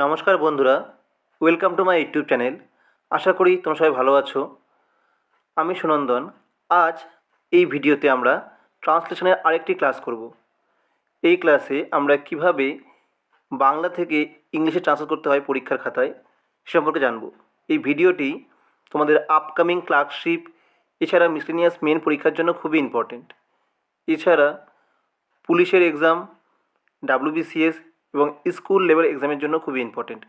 নমস্কার বন্ধুরা, welcome to my YouTube channel. আশা করি তোমরা সবাই ভালো আছো। আমি সুনন্দন। আজ এই ভিডিওতে আমরা ট্রান্সলেশনের আরেকটি ক্লাস করব। এই ক্লাসে আমরা কিভাবে বাংলা থেকে ইংলিশে ট্রান্সলেট করতে হয় পরীক্ষার খাতায় সে সম্পর্কে জানব। এই ভিডিওটি তোমাদের আপকামিং ক্লার্কশিপ এছাড়া মিসলেনিয়াস মেন পরীক্ষার জন্য খুবই ইম্পর্টেন্ট। এছাড়া পুলিশের এক্সাম, WBCS এবং স্কুল লেভেল এক্সামের জন্য খুবই ইম্পর্টেন্ট।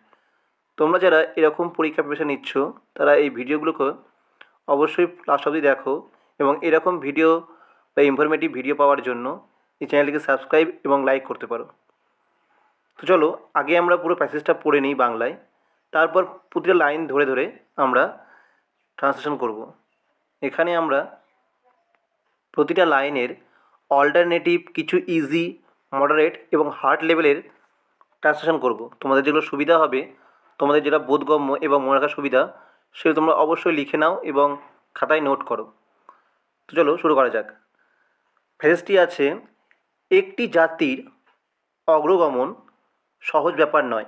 তোমরা যারা এরকম পরীক্ষা প্রিপারেশন নিচ্ছ তারা এই ভিডিওগুলোকে অবশ্যই লাস্ট অবধি দেখো এবং এরকম ভিডিও বা ইনফরমেটিভ ভিডিও পাওয়ার জন্য এই চ্যানেলটিকে সাবস্ক্রাইব এবং লাইক করতে পারো। তো চলো আগে আমরা পুরো প্যাসেজটা পড়ে নিই বাংলায়, তারপর প্রতিটা লাইন ধরে ধরে আমরা ট্রান্সলেশন করব। এখানে আমরা প্রতিটা লাইনের অল্টারনেটিভ, কিছু ইজি, মডারেট এবং হার্ড লেভেলের ট্রান্সলেশন করব। তোমাদের যেগুলো সুবিধা হবে, তোমাদের যেটা বোধগম্য এবং মনে রাখার সুবিধা, সেগুলো তোমরা অবশ্যই লিখে নাও এবং খাতায় নোট করো। তো চলো শুরু করা যাক। ফ্রেজটি আছে, একটি জাতির অগ্রগমন সহজ ব্যাপার নয়।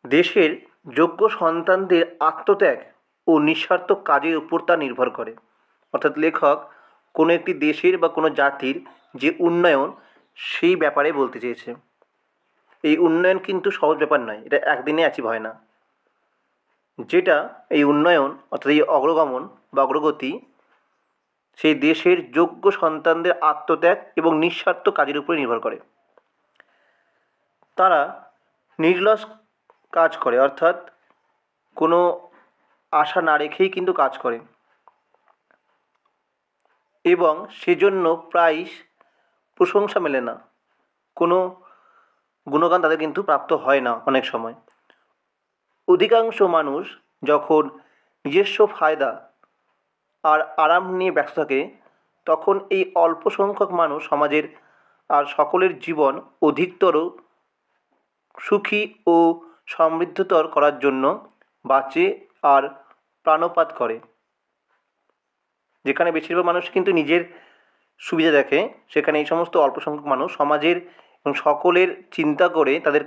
দেশের যোগ্য সন্তানদের আত্মত্যাগ ও নিঃস্বার্থ কাজের উপর তা নির্ভর করে। অর্থাৎ লেখক কোনো একটি দেশের বা কোনো জাতির যে উন্নয়ন সেই ব্যাপারে বলতে চেয়েছে। এই উন্নয়ন কিন্তু সহজ ব্যাপার নয়, এটা একদিনে অ্যাচিভ হয় না। যেটা এই উন্নয়ন অর্থাৎ এই অগ্রগমন বা অগ্রগতি সেই দেশের যোগ্য সন্তানদের আত্মত্যাগ এবং নিঃস্বার্থ কাজের উপরে নির্ভর করে। তারা নির্লস কাজ করে, অর্থাৎ কোনো আশা না রেখেই কিন্তু কাজ করে এবং সেজন্য প্রায়ই প্রশংসা মেলে না, কোনো গুণগান তাদের কিন্তু প্রাপ্ত হয় না। অনেক সময় অধিকাংশ মানুষ যখন নিজস্ব ফায়দা আর আরাম নিয়ে ব্যস্ত থাকে, তখন এই অল্প সংখ্যক মানুষ সমাজের আর সকলের জীবন অধিকতর সুখী ও সমৃদ্ধতর করার জন্য বাঁচে আর প্রাণপাত করে। যেখানে বেশিরভাগ মানুষ কিন্তু নিজের সুবিধা দেখে, সেখানে এই সমস্ত অল্প সংখ্যক মানুষ সমাজের এবং সকলের চিন্তা করে তাদের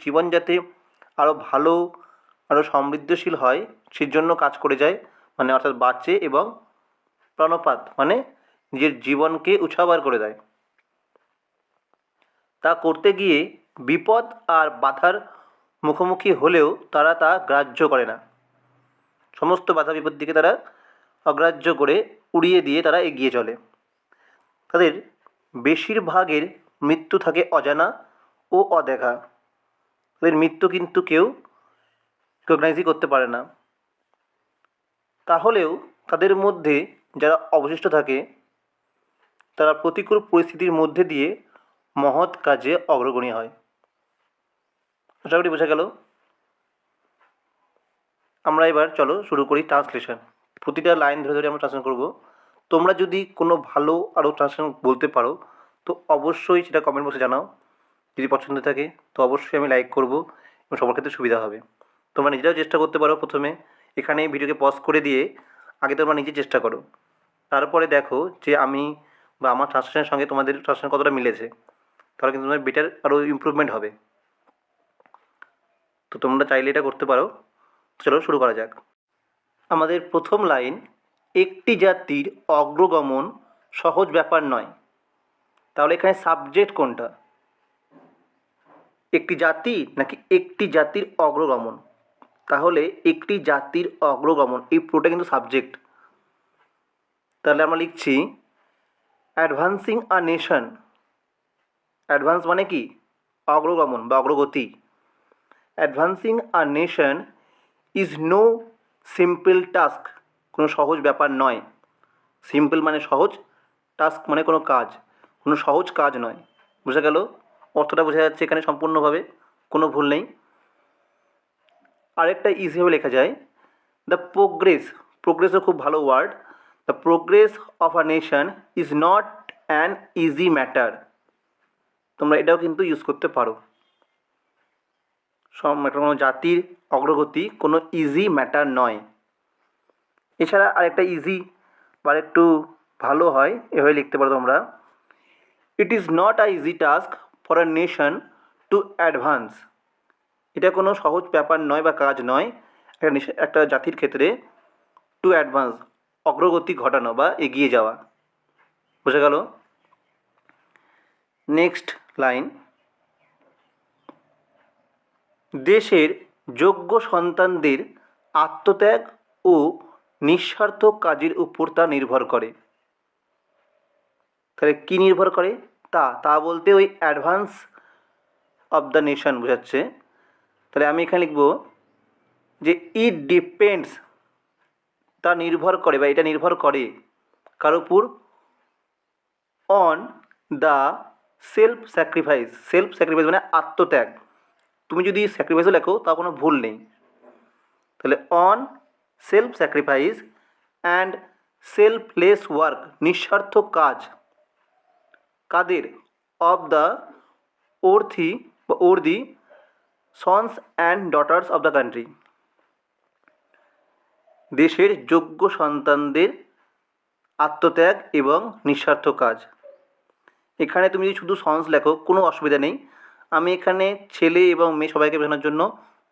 জীবন যাতে আরও ভালো, আরও সমৃদ্ধশীল হয় সেজন্য কাজ করে যায়, মানে অর্থাৎ বাঁচে এবং প্রাণপাত মানে নিজের জীবনকে উৎসর্গ করে দেয়। তা করতে গিয়ে বিপদ আর বাধার মুখোমুখি হলেও তারা তা গ্রাহ্য করে না। সমস্ত বাধা বিপত্তিকে তারা অগ্রাহ্য করে উড়িয়ে দিয়ে তারা এগিয়ে চলে। তাদের বেশিরভাগের মৃত্যু থাকে অজানা ও অদেখা। তাদের মৃত্যু কিন্তু কেউ রিকগনাইজই করতে পারে না। তাহলেও তাদের মধ্যে যারা অবশিষ্ট থাকে তারা প্রতিকূল পরিস্থিতির মধ্যে দিয়ে মহৎ কাজে অগ্রগণী হয়। আশা করি বোঝা গেল। আমরা এবার চলো শুরু করি ট্রান্সলেশন। প্রতিটা লাইন ধরে ধরে আমরা ট্রান্সলেশন করব। তোমরা যদি কোনো ভালো আরও ট্রান্সলেশন বলতে পারো তো অবশ্যই সেটা কমেন্ট বক্সে জানাও। যদি পছন্দ থাকে তো অবশ্যই আমি লাইক করব এবং সবার ক্ষেত্রে সুবিধা হবে। তোমরা নিজেরাও চেষ্টা করতে পারো। প্রথমে এখানে ভিডিওকে পজ করে দিয়ে আগে তোমরা নিজে চেষ্টা করো, তারপরে দেখো যে আমি বা আমার ট্রান্সলেশনের সঙ্গে তোমাদের ট্রান্সলেশন কতটা মিলেছে। তাহলে কিন্তু তোমার বেটার আরও ইমপ্রুভমেন্ট হবে। তো তোমরা চাইলে এটা করতে পারো। চলো শুরু করা যাক। আমাদের প্রথম লাইন, একটি জাতির অগ্রগমন সহজ ব্যাপার নয়। তাহলে এখানে সাবজেক্ট কোনটা, একটি জাতি নাকি একটি জাতির অগ্রগমন? তাহলে একটি জাতির অগ্রগমন এই পুরোটা কিন্তু সাবজেক্ট। তাহলে আমরা লিখছি অ্যাডভান্সিং আ নেশন। অ্যাডভান্স মানে কি? অগ্রগমন বা অগ্রগতি। Advancing a nation is no simple task. কোনো সহজ ব্যাপার নয়। সিম্পল মানে সহজ, টাস্ক মানে কোনো কাজ, কোনো সহজ কাজ নয়। বোঝা গেল? অর্থটা বোঝা যাচ্ছে এখানে সম্পূর্ণভাবে, কোনো ভুল নেই। আরেকটা ইজিভাবে লেখা যায়, দ্য প্রোগ্রেস। প্রোগ্রেসও খুব ভালো word. The progress of a nation is not an easy matter. তোমরা এটাও কিন্তু ইউজ করতে পারো। কোনো জাতির অগ্রগতি কোনো ইজি ম্যাটার নয়। এছাড়া আরেকটা ইজি বা একটু ভালো হয়, এভাবে লিখতে পারো তোমরা, it is not a easy task for a nation to advance. এটা কোনো সহজ ব্যাপার নয় বা কাজ নয় একটা জাতির ক্ষেত্রে টু অ্যাডভান্স, অগ্রগতি ঘটানো বা এগিয়ে যাওয়া। বোঝা গেল? নেক্সট লাইন, দেশের যোগ্য সন্তানদের আত্মত্যাগ ও নিঃস্বার্থ কাজের উপর তা নির্ভর করে। তাহলে কী নির্ভর করে? তা বলতে ওই অ্যাডভান্স অফ দ্য নেশন বোঝাচ্ছে। তাহলে আমি এখানে লিখব যে ইট ডিপেন্ডস, তা নির্ভর করে বা এটা নির্ভর করে কার উপর? On the self sacrifice. Self sacrifice মানে আত্মত্যাগ। তুমি যদি স্যাক্রিফাইসও লেখো তা কোনো ভুল নেই। তাহলে on self sacrifice and selfless work, নিঃস্বার্থ কাজ কাদের? Of the worthy sons and daughters of the country, দেশের যোগ্য সন্তানদের আত্মত্যাগ এবং নিঃস্বার্থ কাজ। এখানে তুমি যদি শুধু সন্স লেখো কোনো অসুবিধা নেই। আমি এখানে ছেলে এবং মেয়ে সবাইকে বোঝানোর জন্য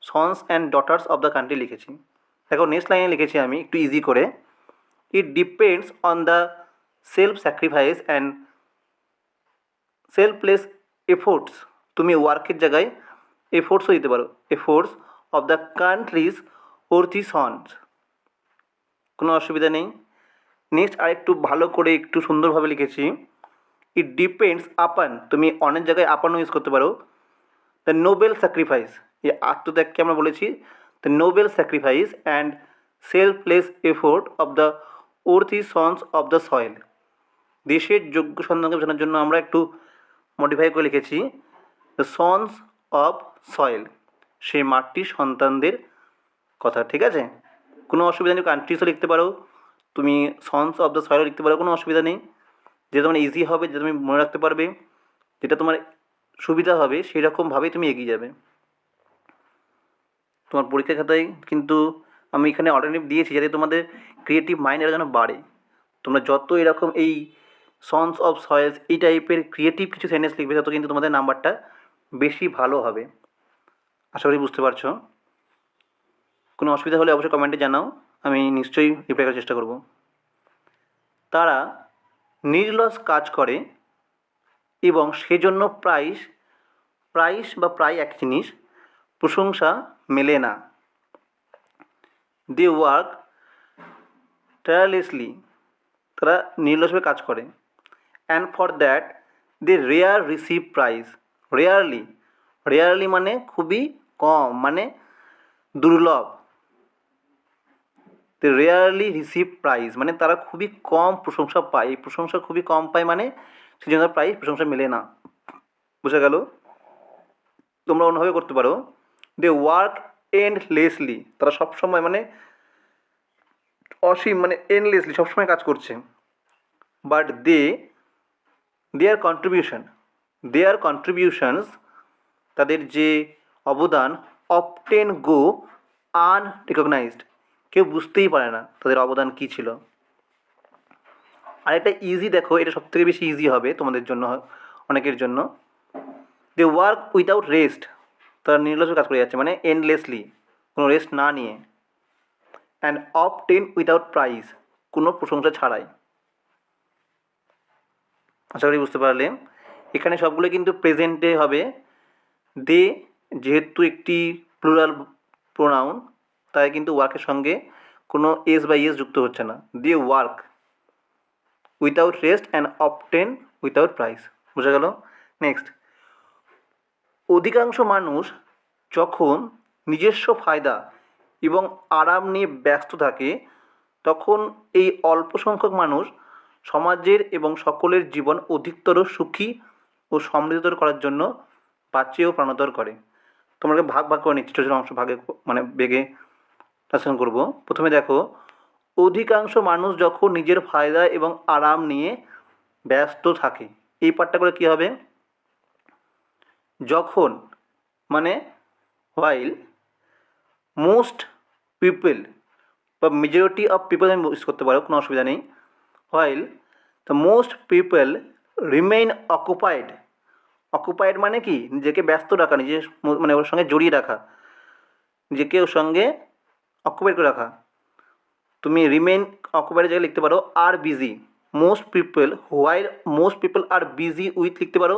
sons and daughters of the country লিখেছি। দেখো নেক্সট লাইনে লিখেছি আমি একটু ইজি করে, it depends on the self sacrifice and selfless efforts. তুমি ওয়ার্কের জায়গায় এফোর্টসও দিতে পারো, efforts of the country's worthy sons, কোনো অসুবিধা নেই। নেক্সট আরেকটু ভালো করে একটু সুন্দরভাবে লিখেছি, ইট ডিপেন্ডস আপান, তুমি অনেক জায়গায় আপানও ইউজ করতে পারো। দ্য নোবেল স্যাক্রিফাইস, এই আত্মত্যাগকে আমরা বলেছি the noble sacrifice and selfless effort of the worthy sons of the soil, দেশের যোগ্য সন্তানকে বোঝানোর জন্য আমরা একটু মডিফাই করে লিখেছি দ্য সন্স অফ সয়েল, সেই মাটির সন্তানদের কথা। ঠিক আছে, কোনো অসুবিধা নেই। কান্ট্রিজও লিখতে পারো, তুমি সন্স অফ দ্য সয়েলও লিখতে পারো, কোনো অসুবিধা নেই। যেটা তোমার ইজি হবে, যেটা তুমি মনে রাখতে পারবে, যেটা তোমার সুবিধা হবে সেই রকমভাবেই তুমি এগিয়ে যাবে। তোমার পরীক্ষা খাতায় কিন্তু আমি এখানে অল্টারনেটিভ দিয়েছি যাতে তোমাদের ক্রিয়েটিভ মাইন্ড এরা যেন বাড়ে। তোমরা যত এরকম এই সন্স অফ সয়েলস এই টাইপের ক্রিয়েটিভ কিছু সেন্টেন্স লিখবে তত কিন্তু তোমাদের নাম্বারটা বেশি ভালো হবে। আশা করি বুঝতে পারছো। কোনো অসুবিধা হলে অবশ্যই কমেন্টে জানাও, আমি নিশ্চয়ই রিপ্লাই করার চেষ্টা করব। তারা নির্লস কাজ করে এবং সেজন্য প্রাইস বা প্রায় এক জিনিস প্রশংসা মেলে না। দে ওয়ার্ক টায়ারলেসলি, তারা নির্লসভাবে কাজ করে। And for that they receive prize. Rarely মানে খুবই কম, মানে দুর্লভ। দে রেয়ারলি রিসিভ প্রাইজ মানে তারা খুবই কম প্রশংসা পায়। এই প্রশংসা খুবই কম পায় মানে সেই জন্য প্রাইজ প্রশংসা মেলে না। বোঝা গেল? তোমরা অন্যভাবে করতে পারো, দে ওয়ার্ক এন্ডলেসলি, তারা সবসময় মানে অসীম মানে এন্ডলেসলি সবসময় কাজ করছে। বাট দেয়ার কন্ট্রিবিউশনস, তাদের যে অবদান, অফটেন গো আনরিকগনাইজড, কেউ বুঝতেই পারে না তাদের অবদান কী ছিল। আর একটা ইজি দেখো, এটা সবথেকে বেশি ইজি হবে তোমাদের জন্য, অনেকের জন্য। দে ওয়ার্ক উইদাউট রেস্ট, তারা নির্লজ্জ কাজ করে যাচ্ছে মানে এন্ডলেসলি, কোনো রেস্ট না নিয়ে। অ্যান্ড অবটেন উইদাউট প্রাইজ, কোনো প্রশংসা ছাড়াই। আশা করি বুঝতে পারলে। এখানে সবগুলো কিন্তু প্রেজেন্টে হবে। দে যেহেতু একটি প্লুরাল প্রোনাউন, তাই কিন্তু ওয়ার্কের সঙ্গে কোনো এস বা ইয়েস যুক্ত হচ্ছে না। They work without rest and obtain without prize. বোঝা গেল? নেক্সট, অধিকাংশ মানুষ যখন নিজস্ব ফায়দা এবং আরাম নিয়ে ব্যস্ত থাকে তখন এই অল্প সংখ্যক মানুষ সমাজের এবং সকলের জীবন অধিকতর সুখী ও সমৃদ্ধতর করার জন্য বাঁচিয়ে ও প্রাণোদর করে। তোমাকে ভাগ করে নিচ্ছি, ছোটো ছোটো অংশ বেগে ট্রান্সলেশন করব। প্রথমে দেখো, অধিকাংশ মানুষ যখন নিজের ফায়দা এবং আরাম নিয়ে ব্যস্ত থাকে, এই পার্টটা করে কী হবে? যখন মানে হোয়াইল মোস্ট পিপল বা মেজরিটি অফ পিপল আমি ইউজ করতে পারো, কোনো অসুবিধা নেই। While the most people remain occupied occupied মানে কি, নিজেকে ব্যস্ত রাখা, নিজের মানে ওর সঙ্গে জড়িয়ে রাখা, নিজেকে ওর সঙ্গে অকুপাইড করে রাখা। তুমি রিমেন অকুপাইডের জায়গায় লিখতে পারো are busy. Most people while most people are busy with লিখতে পারো,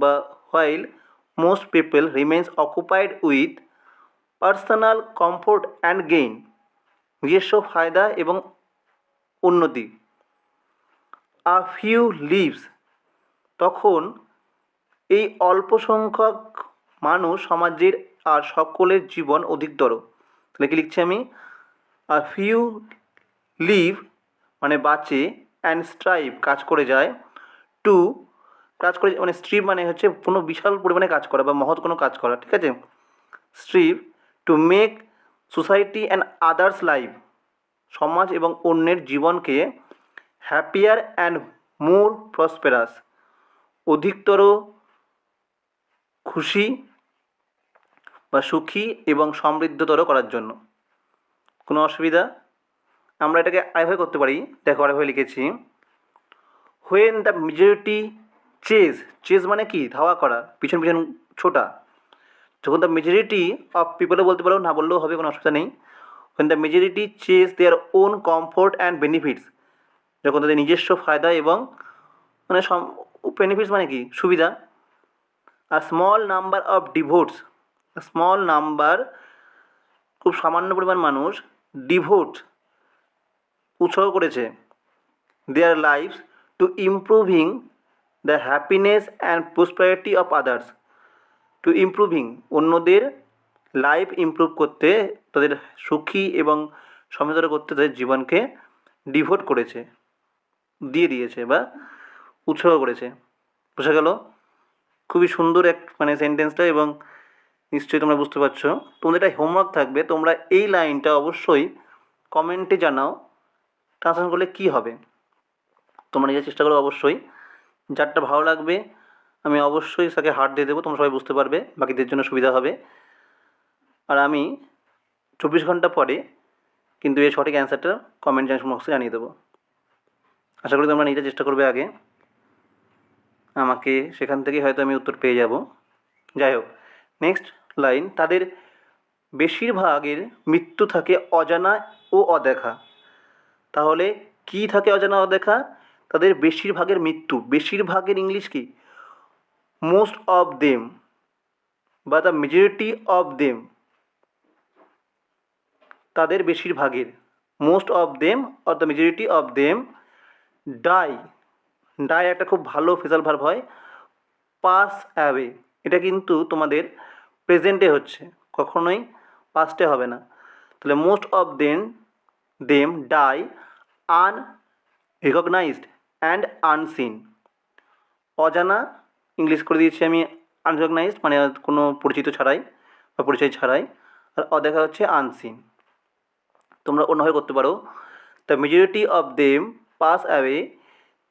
বা while most people remains occupied with personal comfort and gain, নিজস্ব ফায়দা এবং উন্নতি। আ ফিউ লিভস, তখন এই অল্প সংখ্যক মানুষ সমাজের আর সকলের জীবন অধিকতর। তাহলে কি লিখছি আমি, আ ফিউ লিভ মানে বাঁচে, অ্যান্ড স্ট্রাইভ কাজ করে যায়, টু কাজ করে মানে স্ট্রিভ মানে হচ্ছে কোনো বিশাল পরিমাণে কাজ করা বা মহৎ কোনো কাজ করা, ঠিক আছে। Strive to make society and others life, সমাজ এবং অন্যের জীবনকে হ্যাপিয়ার অ্যান্ড মোর প্রসপেরাস, অধিকতর খুশি বা সুখী এবং সমৃদ্ধতর করার জন্য। কোনো অসুবিধা? আমরা এটাকে আরেকভাবে করতে পারি, দেখো আরেকভাবে লিখেছি, when the majority chase, chase মানে কি, ধাওয়া করা, পিছন পিছন ছোটা। যখন দ্য মেজরিটি অফ পিপলও বলতে পারো, না বললেও হবে, কোনো অসুবিধা নেই। When the majority chase their own comfort and benefits, যখন তাদের নিজস্ব ফায়দা এবং মানে বেনিফিটস মানে কি, সুবিধা। A small number of devotes, small number খুব সামান্য পরিমাণ মানুষ, ডিভোট উৎসর্গ করেছে, their lives to improving the happiness and prosperity of others, to improving অন্যদের লাইফ ইমপ্রুভ করতে, তাদের সুখী এবং সমৃদ্ধ করতে তাদের জীবনকে ডিভোট করেছে, দিয়ে দিয়েছে বা উৎসর্গ করেছে। বোঝা গেল? খুবই সুন্দর এক মানে সেন্টেন্সটা, এবং নিশ্চয়ই তোমরা বুঝতে পারছো। তোমাদের এটা হোমওয়ার্ক থাকবে, তোমরা এই লাইনটা অবশ্যই কমেন্টে জানাও ট্রান্সলেশন করলে কী হবে। তোমরা নিজের চেষ্টা করো অবশ্যই, যারটা ভালো লাগবে আমি অবশ্যই তাকে হার্ট দিয়ে দেবো, তোমরা সবাই বুঝতে পারবে, বাকিদের জন্য সুবিধা হবে। আর আমি 24 ঘন্টা পরে কিন্তু এর সঠিক অ্যান্সারটা কমেন্ট বক্সে জানিয়ে দেবো। আশা করি তোমরা নিজের চেষ্টা করবে আগে, আমাকে সেখান থেকেই হয়তো আমি উত্তর পেয়ে যাব। যাই হোক, নেক্সট লাইন, তাদের বেশিরভাগের মৃত্যু থাকে অজানা ও অদেখা। তাহলে কি থাকে অজানা অদেখা? তাদের বেশিরভাগের মৃত্যু, বেশিরভাগের ইংলিশ কি, মোস্ট অফ দেম বা দ্য মেজরিটি অফ দেম, তাদের বেশিরভাগের, most of them or the majority of them die, die একটা খুব ভালো ফেজাল ভার্ব হয়, পাস অ্যাওয়ে, এটা কিন্তু তোমাদের প্রেজেন্টে হচ্ছে, কখনোই পাস্টে হবে না। তাহলে most of them die unrecognized and unseen, অজানা ইংলিশ করে দিয়েছি আমি আনরিকগনাইজড মানে কোনো পরিচিত ছাড়াই বা পরিচয় ছাড়াই, আর অদেখা হচ্ছে আনসিন। তোমরা অন্যভাবে করতে পারো, the majority of them pass away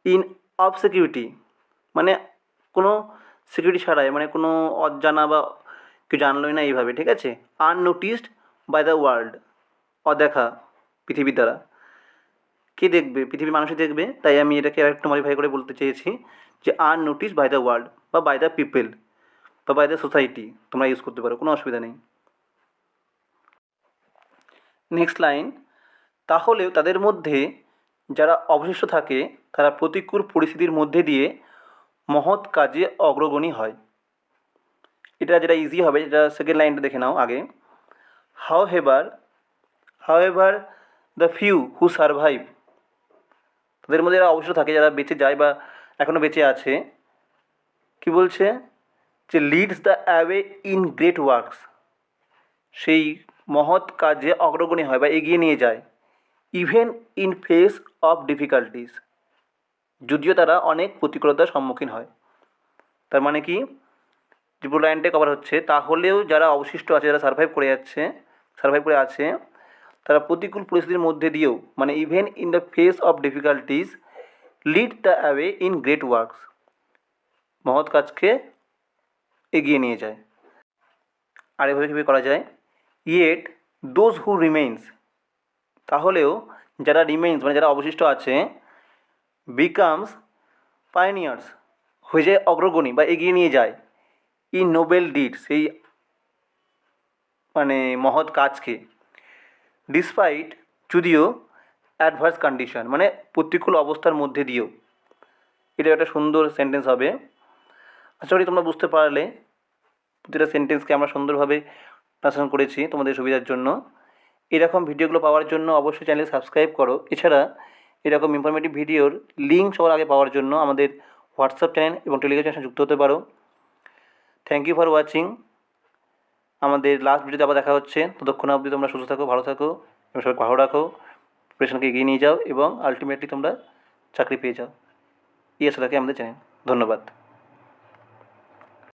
in obscurity, মানে কোনো সিকিউরিটি ছাড়াই, মানে কোনো অজানা বা কেউ জানলোই না এইভাবে, ঠিক আছে। আননোটিসড বাই দ্য ওয়ার্ল্ড, অদেখা পৃথিবীর দ্বারা, কে দেখবে, পৃথিবীর মানুষই দেখবে, তাই আমি এটাকে আরেকটু মডিফাই করে বলতে চেয়েছি যে আননোটিসড বাই দ্য ওয়ার্ল্ড বা বাই দ্য পিপল বা বাই দ্য সোসাইটি, তোমরা ইউজ করতে পারো, কোনো অসুবিধা নেই। নেক্সট লাইন, তাহলেও তাদের মধ্যে যারা অবশিষ্ট থাকে তারা প্রতিকূল পরিস্থিতির মধ্যে দিয়ে মহৎ কাজে অগ্রগণী হয়। এটা যেটা ইজি হবে, যেটা সেকেন্ড লাইনটা দেখে নাও আগে। However the few who survive, তাদের মধ্যে যারা অবশিষ্ট থাকে, যারা বেঁচে যায় বা এখনও বেঁচে আছে, কি বলছে, যে Leeds the away in great works, সেই মহৎ কাজে অগ্রগণী হয় বা এগিয়ে নিয়ে যায়, even in face of difficulties, যদিও তারা অনেক প্রতিকূলতার সম্মুখীন হয়। তার মানে কি, যে পুরো লাইনটাই কভার হচ্ছে, তাহলেও যারা অবশিষ্ট আছে, যারা সার্ভাইভ করে আছে, তারা প্রতিকূল পরিস্থিতির মধ্যে দিয়েও, মানে even in the face of difficulties lead the away in great works, মহৎ কাজকে এগিয়ে নিয়ে যায়। আর এভাবে কীভাবে করা যায়, ইয়েট দোজ হু রিমেইনস, তাহলেও যারা রিমেইনস মানে যারা অবশিষ্ট আছে, বিকামস পাইনিয়ার্স, হয়ে যায় অগ্রগণী বা এগিয়ে নিয়ে যায় এই নোবেল ডিড, সেই মহৎ কাজকে, ডিসপাইট যদিও অ্যাডভার্স কন্ডিশন প্রতিকূল অবস্থার মধ্যে দিয়েও। এটা একটা সুন্দর সেন্টেন্স হবে। আশা করি তোমরা বুঝতে পারলে। প্রতিটা সেন্টেন্সকে আমরা সুন্দরভাবে ট্রান্সলেশন করেছি তোমাদের সুবিধার জন্য। এরকম ভিডিওগুলো পাওয়ার জন্য অবশ্যই চ্যানেল সাবস্ক্রাইব করো। এছাড়া এরকম ইনফরমেটিভ ভিডিওর লিঙ্ক সবার আগে পাওয়ার জন্য আমাদের হোয়াটসঅ্যাপ চ্যানেল এবং টেলিগ্রাম চ্যানেল যুক্ত হতে পারো। Thank you for watching. আমাদের লাস্ট ভিডিওতে আবার দেখা হচ্ছে। ততক্ষণ অবধি তোমরা সুস্থ থাকো, ভালো থাকো এবং সবাই ভালো রাখো। প্রিপারেশনকে এগিয়ে নিয়ে যাও এবং আলটিমেটলি তোমরা চাকরি পেয়ে যাও। এই আশা রাখি আমাদের চ্যানেল। ধন্যবাদ।